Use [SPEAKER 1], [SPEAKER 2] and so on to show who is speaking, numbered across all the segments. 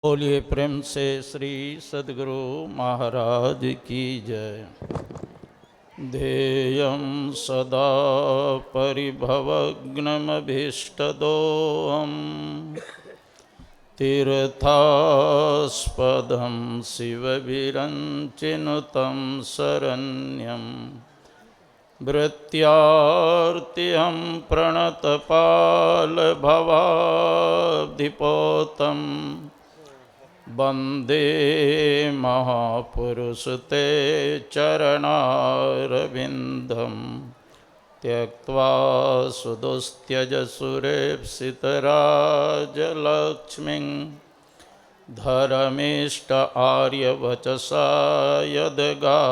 [SPEAKER 1] बोलिए प्रेम से श्री सद्गुरु महाराज की जय। ध्येयं सदा परिभवग्नमभीष्टदोहम् तीर्थास्पदं शिवभिरञ्चिनुतं शरण्यं भृत्यार्तिहं प्रणतपालभवाब्धिपोतम् वन्दे महापुरुष ते चरणारविन्दं त्यक्त्वा सुदुस्त्यजसुरेप्सितराजलक्ष्मीं धर्मिष्ठ आर्यवचसा यद्गादरण्यं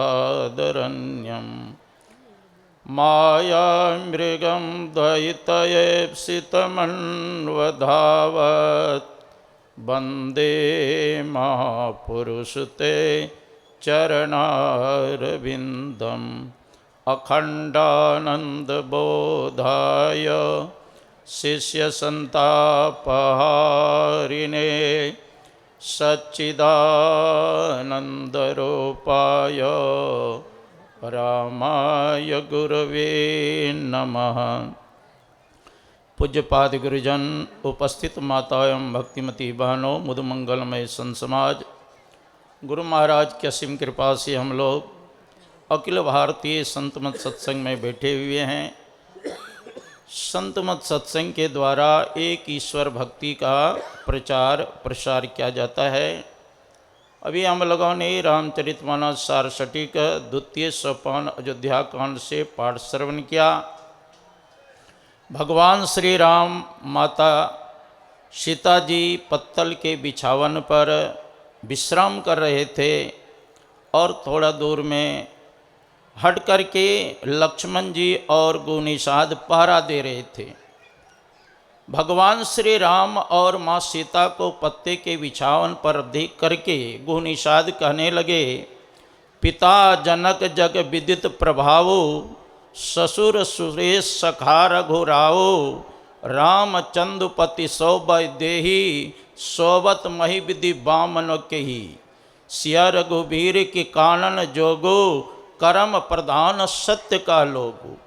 [SPEAKER 1] मायामृगं द्वैतयेप्सितमन्वधावत् वन्दे महापुरुष ते चरणारविन्दम् अखण्डानन्दबोधाय शिष्यसन्तापहारिणे सच्चिदानन्दरूपाय रामाय गुरवे नमः। पूज्यपाद गुरुजन, उपस्थित माता एवं भक्तिमती बहनों, मुदमंगलमय संत समाज, गुरु महाराज की असीम कृपा से हम लोग अखिल भारतीय संतमत सत्संग में बैठे हुए हैं। संतमत सत्संग के द्वारा एक ईश्वर भक्ति का प्रचार प्रसार किया जाता है। अभी हम लोगों ने रामचरितमानस सारसठी का द्वितीय सोपान अयोध्या कांड से पाठ श्रवण किया। भगवान श्री राम माता सीता जी पत्तल के बिछावन पर विश्राम कर रहे थे और थोड़ा दूर में हट करके लक्ष्मण जी और गुनिषाद पहरा दे रहे थे। भगवान श्री राम और माँ सीता को पत्ते के बिछावन पर देख करके गुनिषाद कहने लगे, पिता जनक जग विदित प्रभावो ससुर सुरेश सखा रघुराओ रामचंद्रपति सौबय देही सोबत मही विधि बामन केही सिया रघुबीर की कानन जोगो करम प्रधान सत्य का लोगो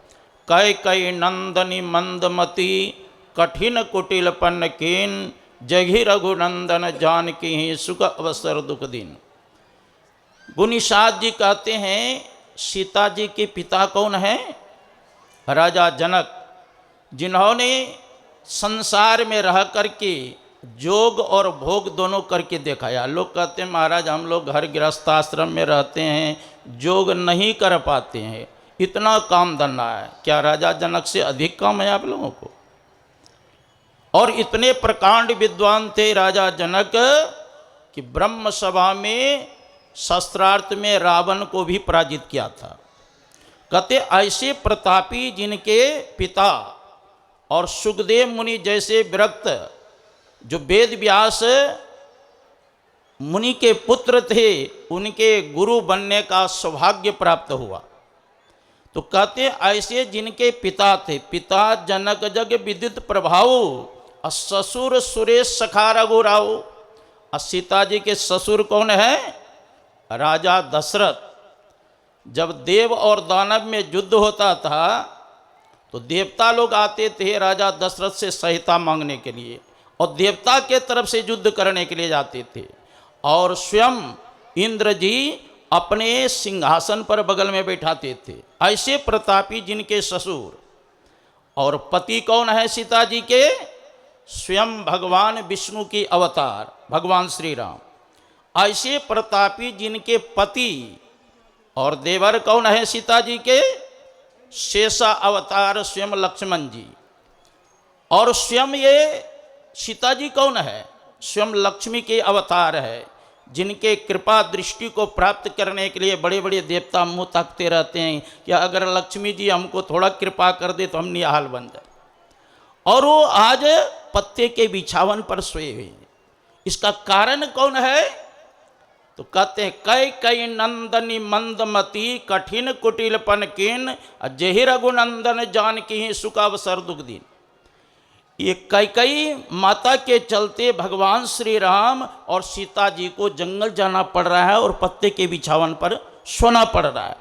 [SPEAKER 1] कै कई नंदनी मंदमती कठिन कुटिल पन्न कीन जघि रघुनंदन जानकी ही सुख अवसर दुख दिन। गुनिषाद जी कहते हैं सीता जी के पिता कौन हैं? राजा जनक, जिन्होंने संसार में रह करके जोग और भोग दोनों करके दिखाया। लोग कहते हैं महाराज हम लोग घर गृहस्थाश्रम में रहते हैं, जोग नहीं कर पाते हैं, इतना काम धंधा है। क्या राजा जनक से अधिक काम है आप लोगों को? और इतने प्रकांड विद्वान थे राजा जनक कि ब्रह्म सभा में शस्त्रार्थ में रावण को भी पराजित किया था। कहते ऐसे प्रतापी जिनके पिता और सुखदेव मुनि जैसे विरक्त जो वेद व्यास मुनि के पुत्र थे, उनके गुरु बनने का सौभाग्य प्राप्त हुआ। तो कहते ऐसे जिनके पिता थे, पिता जनक जग विदित प्रभाव ससुर सुरेश सखा रघुराव। सीता जी के ससुर कौन है? राजा दशरथ। जब देव और दानव में युद्ध होता था तो देवता लोग आते थे राजा दशरथ से सहायता मांगने के लिए और देवता के तरफ से युद्ध करने के लिए जाते थे। और स्वयं इंद्र जी अपने सिंहासन पर बगल में बैठाते थे। ऐसे प्रतापी जिनके ससुर और पति कौन है सीता जी के? स्वयं भगवान विष्णु की अवतार भगवान श्री राम। ऐसे प्रतापी जिनके पति और देवर कौन है सीता जी के? शेषा अवतार स्वयं लक्ष्मण जी। और स्वयं ये सीता जी कौन है? स्वयं लक्ष्मी के अवतार है, जिनके कृपा दृष्टि को प्राप्त करने के लिए बड़े बड़े देवता मुँह ताकते रहते हैं कि अगर लक्ष्मी जी हमको थोड़ा कृपा कर दे तो हम निहाल बन जाए। और वो आज पत्ते के बिछावन पर सोए हुए हैं। इसका कारण कौन है? तो कहते हैं कई कई नंदनी मंदमती कठिन कुटिलपन कीन जहि रघुनंदन जानकी ही सुख अवसर दुख दिन। ये कैकेयी माता के चलते भगवान श्री राम और सीता जी को जंगल जाना पड़ रहा है और पत्ते के बिछावन पर सोना पड़ रहा है।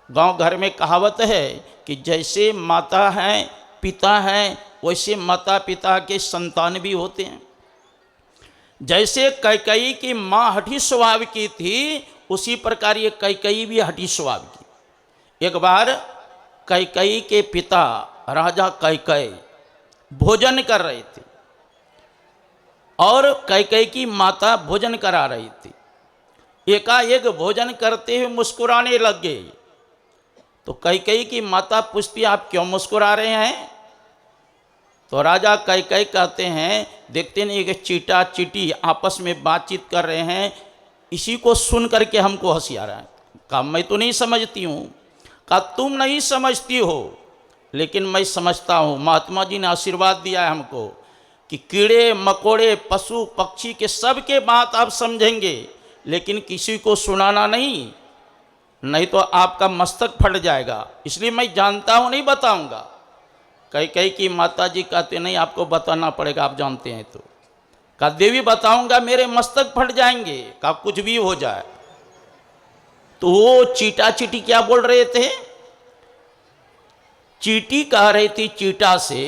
[SPEAKER 1] गांव घर में कहावत है कि जैसे माता हैं पिता हैं वैसे माता पिता के संतान भी होते हैं। जैसे कैकेयी की माँ हठी स्वभाव की थी उसी प्रकार ये कैकेयी भी हठी स्वभाव की। एक बार कैकेयी के पिता राजा कैकेयी भोजन कर रहे थे और कैकेयी की माता भोजन करा रही थी। एकाएक भोजन करते हुए मुस्कुराने लग गए। तो कैकेयी की माता पूछती आप क्यों मुस्कुरा रहे हैं? तो राजा कैकेयी कहते हैं देखते नहीं कि चीटा चीटी आपस में बातचीत कर रहे हैं, इसी को सुन करके हमको हंसी आ रहा है। कहा मैं तो नहीं समझती हूँ। कहा तुम नहीं समझती हो लेकिन मैं समझता हूँ। महात्मा जी ने आशीर्वाद दिया है हमको कि कीड़े मकोड़े पशु पक्षी के सब के बात आप समझेंगे लेकिन किसी को सुनाना नहीं तो आपका मस्तक फट जाएगा, इसलिए मैं जानता हूँ नहीं बताऊँगा। कैकेयी की माता जी कहते नहीं आपको बताना पड़ेगा, आप जानते हैं। तो कहा देवी बताऊँगा मेरे मस्तक फट जाएंगे। कहा कुछ भी हो जाए। तो वो चीटा चीटी क्या बोल रहे थे? चीटी कह रही थी चीटा से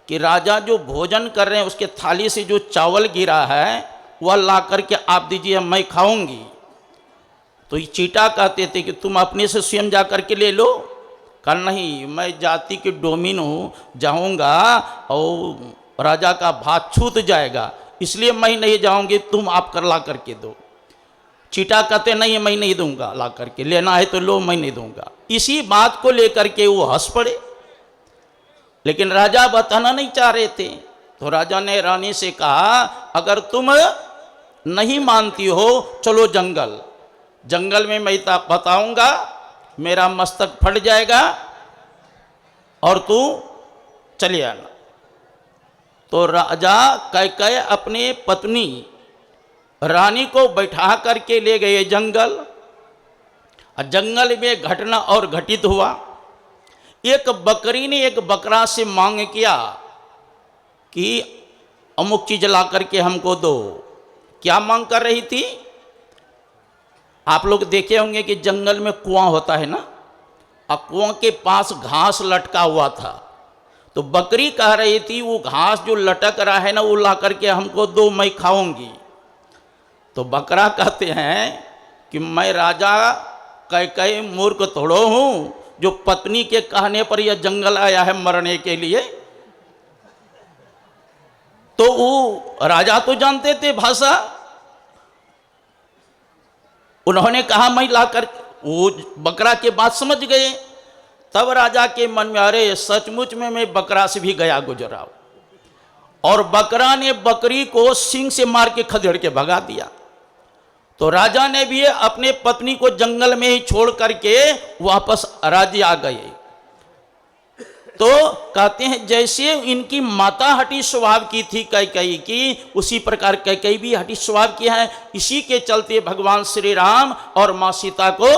[SPEAKER 1] कि राजा जो भोजन कर रहे हैं उसके थाली से जो चावल गिरा है वह ला करके आप दीजिए मैं खाऊंगी। तो ये चीटा कहते थे कि तुम अपने से स्वयं जा करके ले लो। कहा नहीं मैं जाति के डोमिन हूँ, जाऊँगा और राजा का भात छूट जाएगा इसलिए मैं नहीं जाऊँगी, तुम आप कर ला करके दो। चीटा कहते नहीं मैं नहीं दूंगा, ला करके लेना है तो लो, मैं नहीं दूंगा। इसी बात को लेकर के वो हंस पड़े लेकिन राजा बताना नहीं चाह रहे थे। तो राजा ने रानी से कहा अगर तुम नहीं मानती हो चलो जंगल में मैं बताऊंगा, मेरा मस्तक फट जाएगा और तू चले आना। तो राजा कैकेयी अपने पत्नी रानी को बैठा करके ले गए जंगल। जंगल में घटना और घटित हुआ। एक बकरी ने एक बकरा से मांग किया कि अमुक चीज ला करके हमको दो। क्या मांग कर रही थी? आप लोग देखे होंगे कि जंगल में कुआं होता है ना, और कुआं के पास घास लटका हुआ था। तो बकरी कह रही थी वो घास जो लटक रहा है ना वो ला करके हमको दो, मैं खाऊंगी। तो बकरा कहते हैं कि मैं राजा कैकेयी मूर्ख थोड़ो हूँ जो पत्नी के कहने पर यह जंगल आया है मरने के लिए। तो वो राजा तो जानते थे भाषा, उन्होंने कहा मैं लाकर, वो बकरा के बात समझ गए। तब राजा के मन में अरे सचमुच में मैं बकरा से भी गया गुजरा, और बकरा ने बकरी को सींग से मार के खदेड़ के भगा दिया। तो राजा ने भी अपने पत्नी को जंगल में ही छोड़ करके वापस राज्य आ गए। तो कहते हैं जैसे इनकी माता हठी स्वभाव की थी कैकेयी की, उसी प्रकार कैकेयी भी हठी स्वभाव की है। इसी के चलते भगवान श्री राम और माँ सीता को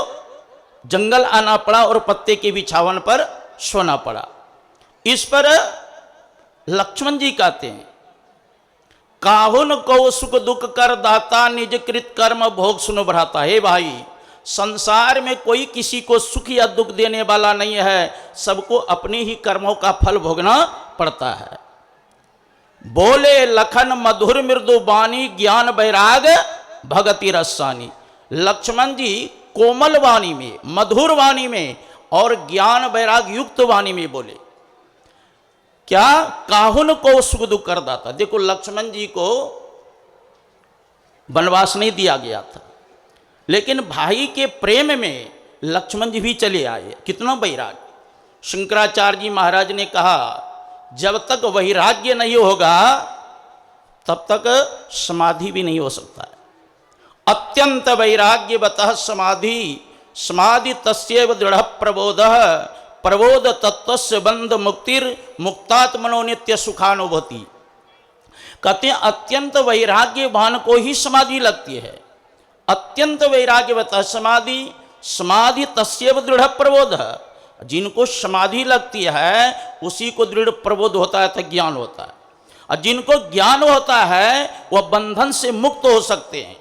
[SPEAKER 1] जंगल आना पड़ा और पत्ते के बिछावन पर सोना पड़ा। इस पर लक्ष्मण जी कहते हैं काहुन को सुख दुख कर दाता निज कृत कर्म भोग सुनो भ्राता। हे भाई, संसार में कोई किसी को सुख या दुख देने वाला नहीं है, सबको अपने ही कर्मों का फल भोगना पड़ता है। बोले लखन मधुर मृदु वाणी ज्ञान वैराग भगति रसानी। लक्ष्मण जी कोमल वाणी में, मधुर वाणी में और ज्ञान वैराग युक्त वाणी में बोले। क्या? काहुन को सुख दुख कर दाता। देखो लक्ष्मण जी को वनवास नहीं दिया गया था, लेकिन भाई के प्रेम में लक्ष्मण जी भी चले आए। कितना वैराग्य। शंकराचार्य जी महाराज ने कहा जब तक वैराग्य नहीं होगा तब तक समाधि भी नहीं हो सकता है। अत्यंत वैराग्य बतः समाधि, समाधि तस्यैव दृढ़ प्रबोध, प्रबोध तत्वस्य बंध मुक्तिर, मुक्तात्मनो नित्य सुखानुभूति। कहते हैं अत्यंत वैराग्यवान को ही समाधि लगती है। अत्यंत वैराग्यवत समाधि, समाधि तस्यैव दृढ़ प्रबोध, जिनको समाधि लगती है उसी को दृढ़ प्रबोध होता है, तो ज्ञान होता है। और जिनको ज्ञान होता है वह बंधन से मुक्त हो सकते हैं।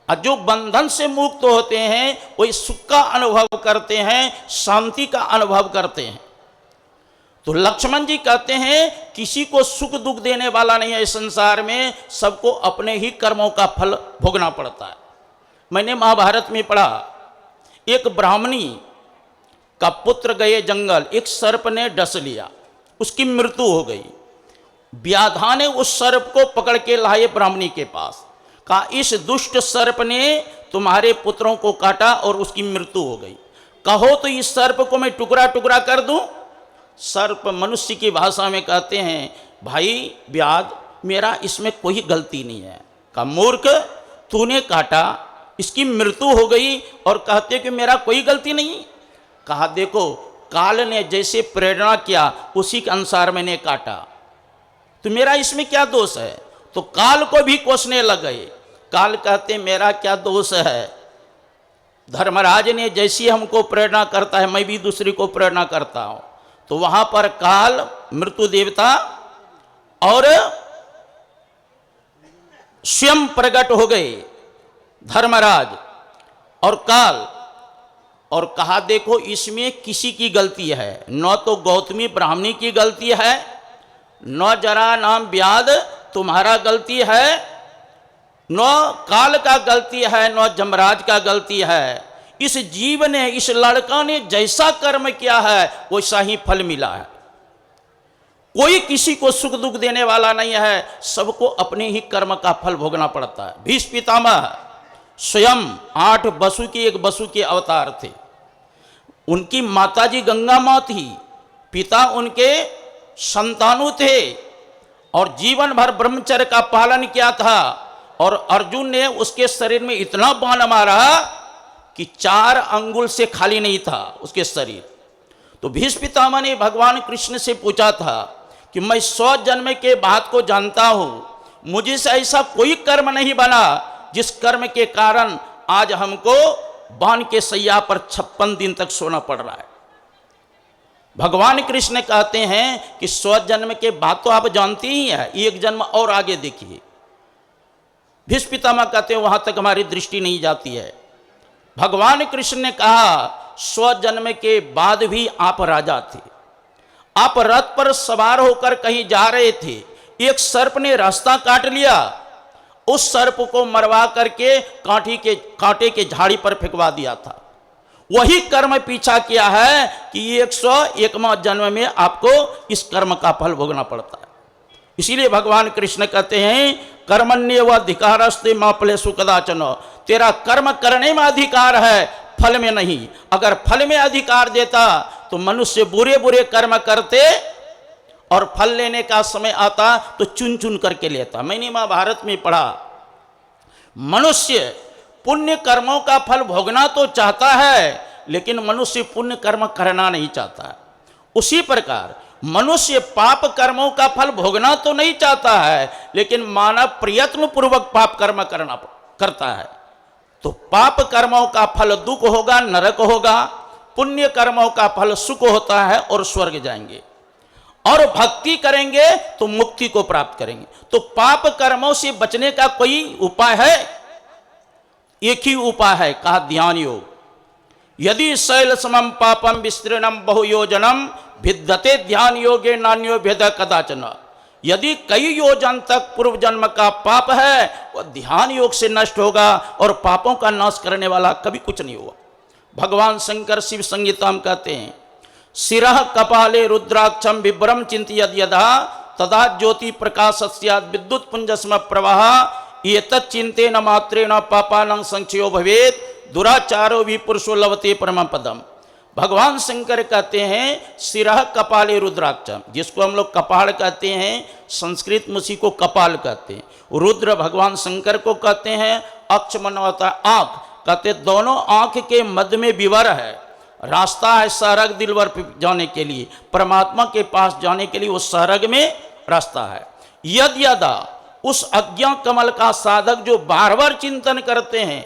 [SPEAKER 1] और जो बंधन से मुक्त होते हैं वही सुख का अनुभव करते हैं, शांति का अनुभव करते हैं। तो लक्ष्मण जी कहते हैं किसी को सुख दुख देने वाला नहीं है इस संसार में, सबको अपने ही कर्मों का फल भोगना पड़ता है। मैंने महाभारत में पढ़ा, एक ब्राह्मणी का पुत्र गए जंगल, एक सर्प ने डस लिया, उसकी मृत्यु हो गई। व्याधा ने उस सर्प को पकड़ के लाए ब्राह्मणी के पास, कहा इस दुष्ट सर्प ने तुम्हारे पुत्रों को काटा और उसकी मृत्यु हो गई, कहो तो इस सर्प को मैं टुकड़ा टुकड़ा कर दूं। सर्प मनुष्य की भाषा में कहते हैं भाई व्याध, मेरा इसमें कोई गलती नहीं है। कहा मूर्ख, तूने काटा, इसकी मृत्यु हो गई और कहते कि मेरा कोई गलती नहीं। कहा देखो, काल ने जैसे प्रेरणा किया उसी के अनुसार मैंने काटा, तो मेरा इसमें क्या दोष है। तो काल को भी कोसने लग गए। काल कहते मेरा क्या दोष है, धर्मराज ने जैसी हमको प्रेरणा करता है मैं भी दूसरी को प्रेरणा करता हूं। तो वहां पर काल, मृत्यु देवता और स्वयं प्रकट हो गए, धर्मराज और काल, और कहा देखो इसमें किसी की गलती है, न तो गौतमी ब्राह्मणी की गलती है, न जरा नाम व्याध तुम्हारा गलती है, न काल का गलती है, न जमराज का गलती है। इस जीव ने, इस लड़का ने जैसा कर्म किया है वैसा ही फल मिला है। कोई किसी को सुख दुख देने वाला नहीं है, सबको अपने ही कर्म का फल भोगना पड़ता है। भीष्म पितामह स्वयं 8 वसु की एक वसु के अवतार थे। उनकी माताजी गंगा माँ थी, पिता उनके संतानु थे और जीवन भर ब्रह्मचर्य का पालन किया था। और अर्जुन ने उसके शरीर में इतना बाण मारा कि 4 अंगुल से खाली नहीं था उसके शरीर। तो भीष्म पितामह ने भगवान कृष्ण से पूछा था कि मैं 100 जन्म के बाद को जानता हूं, मुझे से ऐसा कोई कर्म नहीं बना जिस कर्म के कारण आज हमको बाण के सैया पर 56 दिन तक सोना पड़ रहा है। भगवान कृष्ण कहते हैं कि 100 जन्म के बाद तो आप जानते ही हैं, एक जन्म और आगे देखिए। भीष्म पितामह कहते हैं वहां तक हमारी दृष्टि नहीं जाती है। भगवान कृष्ण ने कहा 100 जन्म के बाद भी आप राजा थे, आप रथ पर सवार होकर कहीं जा रहे थे, एक सर्प ने रास्ता काट लिया, उस सर्प को मरवा करके कांटे के झाड़ी पर फेंकवा दिया था। वही कर्म पीछा किया है कि 101वां जन्म में आपको इस कर्म का फल भोगना पड़ता है। इसीलिए भगवान कृष्ण कहते हैं कर्मण्येव अधिकारस्ते मा फलेषु कदाचन, तेरा कर्म करने में अधिकार है, फल में नहीं। अगर फल में अधिकार देता तो मनुष्य बुरे बुरे कर्म करते और फल लेने का समय आता तो चुन चुन करके लेता। मैंने महाभारत में पढ़ा, मनुष्य पुण्य कर्मों का फल भोगना तो चाहता है लेकिन मनुष्य पुण्य कर्म करना नहीं चाहता। उसी प्रकार मनुष्य पाप कर्मों का फल भोगना तो नहीं चाहता है लेकिन मानव प्रयत्न पूर्वक पाप कर्म करता है। तो पाप कर्मों का फल दुख होगा, नरक होगा, पुण्य कर्मों का फल सुख होता है और स्वर्ग जाएंगे। और भक्ति करेंगे तो मुक्ति को प्राप्त करेंगे। तो पाप कर्मों से बचने का कोई उपाय है? एक ही उपाय है, कहा ध्यान योग। यदि शैल समम पापम विस्तृणम बहुयोजनम भिद्यते ध्यान योगे नान्यो भेद कदाचन। यदि कई योजन तक पूर्व जन्म का पाप है वह ध्यान योग से नष्ट होगा और पापों का नाश करने वाला कभी कुछ नहीं होगा। भगवान शंकर शिव संगीता में कहते हैं शिरः कपाले रुद्राक्षम विभ्रम चिंतयद यदा तदा ज्योति प्रकाशस्यात् विद्युत पुंजस्म प्रवाह एतत् चिंतेन मात्रेण पापानां संक्षयो भवेत् दुराचारो भी पुरुषो लभते परम पदम। भगवान शंकर कहते हैं शिरः कपाले रुद्राक्षम, जिसको हम लोग कपाल कहते हैं, संस्कृत में उसी को कपाल कहते हैं। रुद्र भगवान शंकर को कहते हैं, अक्ष माना होता है आंख, कहते दोनों आंख के मध्य में विवर है, रास्ता है सरग दिलवर जाने के लिए, परमात्मा के पास जाने के लिए वो सरग में रास्ता है। यद यदा उस अज्ञा कमल का साधक जो बार बार चिंतन करते हैं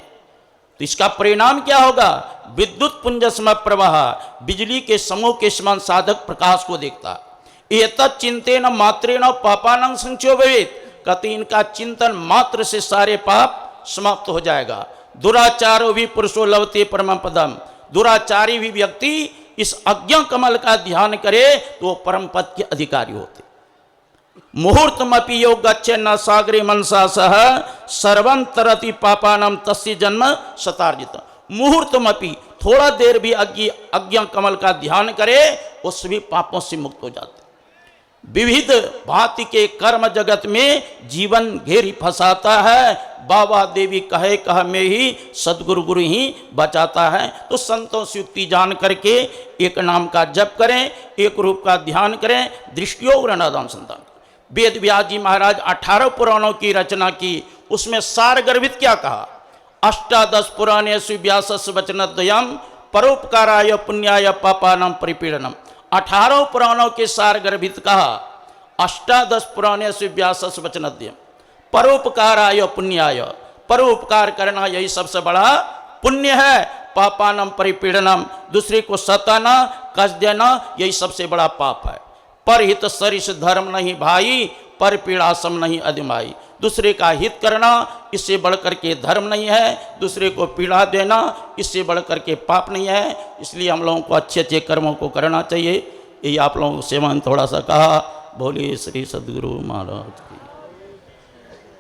[SPEAKER 1] तो इसका परिणाम क्या होगा? विद्युत पुंज सम प्रवाह, बिजली के समूह के समान साधक प्रकाश को देखता। एतत् चिंतेन मात्रेण पापानां संचयो भवेत्, कहते इनका चिंतन मात्र से सारे पाप समाप्त हो जाएगा। दुराचारो भी पुरुषो लभते परमं पदम, दुराचारी भी व्यक्ति इस अज्ञ कमल का ध्यान करे तो वो परम पद के अधिकारी होते। मुहूर्तमपि योग गच्छे न सागरे मनसा सह सर्वं तरति पापानां तस्य जन्म शतार्जित। मुहूर्तमपि, थोड़ा देर भी अज्ञ कमल का ध्यान करे उस भी पापों से मुक्त हो जाते। विविध भांति के कर्म जगत में जीवन घेरी फंसाता है। बाबा देवी कहे कह में ही सदगुरु गुरु ही बचाता है। तो संतों से युक्ति जान करके एक नाम का जप करें, एक रूप का ध्यान करें, दृष्टियो वृणादान संतान। वेद व्यास जी महाराज 18 पुराणों की रचना की, उसमें सार गर्भित क्या कहा? अष्टादश पुराणेषु व्यासस्य वचनद्वयम् परोपकाराय पुण्याय पापानां परिपीडनम्। 18 पुराणों के सार गर्भित कहा। अष्टादश पुराणेषु व्यासस्य वचनद्वयम् परोपकाराय पुण्याय, परोपकार करना यही सबसे बड़ा पुण्य है। पापानां परिपीडनम्, दूसरे को सताना, कष्ट देना यही सबसे बड़ा पाप है। परहित सरिस धर्म नहीं भाई, पर पीड़ा सम नहीं अधिमाई। दूसरे का हित करना इससे बढ़कर के धर्म नहीं है, दूसरे को पीड़ा देना इससे बढ़कर के पाप नहीं है। इसलिए हम लोगों को अच्छे अच्छे कर्मों को करना चाहिए। यही आप लोगों से मैंने थोड़ा सा कहा। बोलिए श्री सद्गुरु महाराज की।